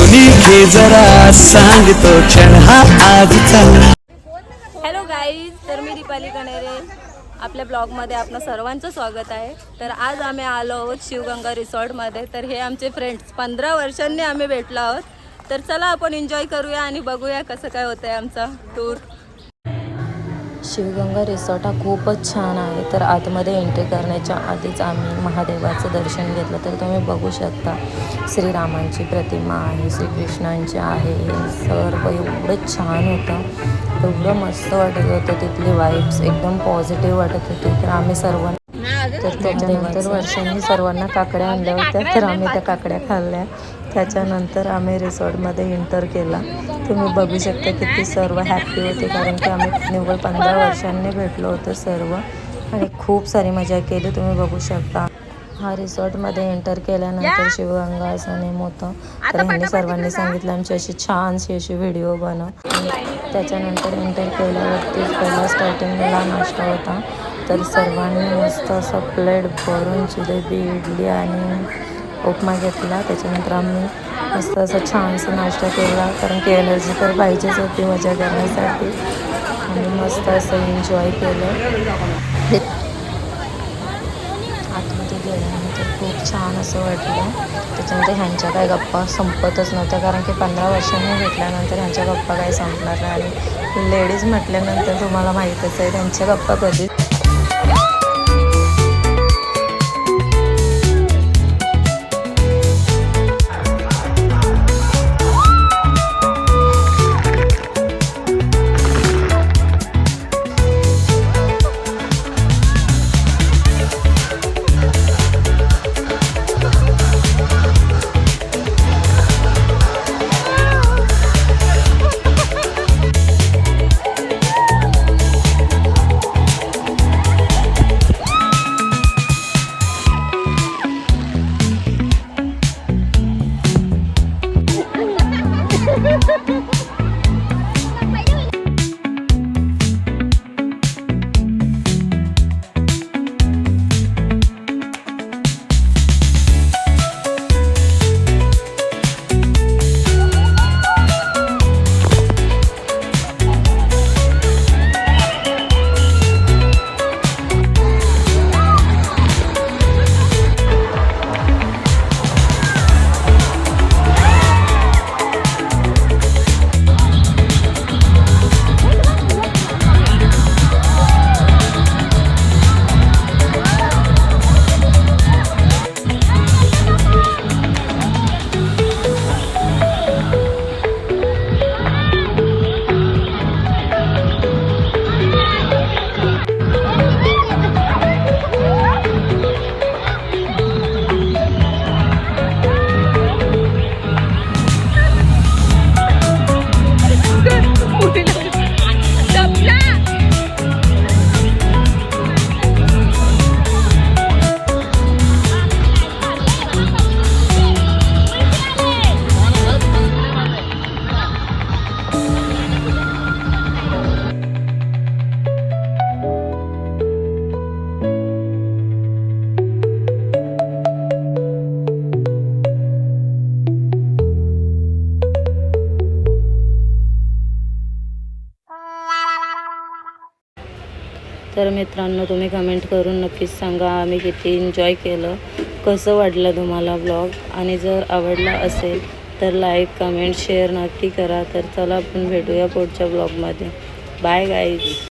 घे जरा सांगतो क्षण हा आजचा. हॅलो गाईज, तर मी दीपाली कणेरे आपल्या ब्लॉगमध्ये आपलं सर्वांचं स्वागत आहे. तर आज आम्ही आलो आहोत शिवगंगा रिसॉर्टमध्ये. तर हे आमचे फ्रेंड्स 15 वर्षांनी आम्ही भेटलो आहोत. तर चला आपण एन्जॉय करूया आणि बघूया कसं काय होतं आहे आमचा टूर. शिवगंगा रिसॉर्ट हा खूपच छान आहे. तर आतमध्ये एंट्री करण्याच्या आधीच आम्ही महादेवाचं दर्शन घेतलं. तर तुम्ही बघू शकता श्रीरामांची प्रतिमा आहे, श्रीकृष्णांची आहे. हे सर्व एवढं छान होतं, एवढं मस्त वाटत होतं. तिथली वाईब्स एकदम पॉझिटिव्ह वाटत होती. तर आम्ही सर्वांना तर त्याच्यानंतर वर्षांनी सर्वांना काकड्या आणल्या होत्या. तर आम्ही त्या काकड्या खाल्ल्या. त्याच्यानंतर आम्ही रिसॉर्टमध्ये एंटर केला. तुम्ही बघू शकता किती सर्व हॅपी होते, कारण की आम्ही निव्वळ 15 वर्षांनी भेटलो होतो सर्व आणि खूप सारी मजा केली. तुम्ही बघू शकता हा रिसॉर्टमध्ये एंटर केल्यानंतर शिवगंगा असं नेम होतं. तर ह्यांनी सर्वांनी सांगितलं आमची अशी छानशी अशी व्हिडिओ बनव. आणि त्याच्यानंतर एंटर केल्यावरतीच पहिला स्टार्टिंगला नाश्ता होता. तर सर्वांनी मस्त असं प्लेट भरून जिलेबी, इडली आणि उपमा घेतला. त्याच्यानंतर आम्ही मस्त असं छानसा नाश्ता केला, कारण की एनर्जी तर पाहिजेच होती मजा करण्यासाठी. आणि मस्त असं एन्जॉय केलं. आतमध्ये गेल्यानंतर खूप छान असं वाटलं. त्याच्यानंतर ह्यांच्या काय गप्पा संपतच नव्हत्या, कारण की 15 वर्षांनी भेटल्यानंतर ह्यांच्या गप्पा काही संपणार नाही. आणि लेडीज म्हटल्यानंतर तुम्हाला माहीतच आहे त्यांच्या गप्पा कधी तर मित्रांनो, तुम्ही कमेंट करून नक्कीच सांगा आम्ही किती एन्जॉय केलं, कसं वाटलं तुम्हाला ब्लॉग. आणि जर आवडला असेल तर लाईक, कमेंट, शेअर नक्की करा. तर चला आपण भेटूया पुढच्या ब्लॉगमध्ये. Bye guys.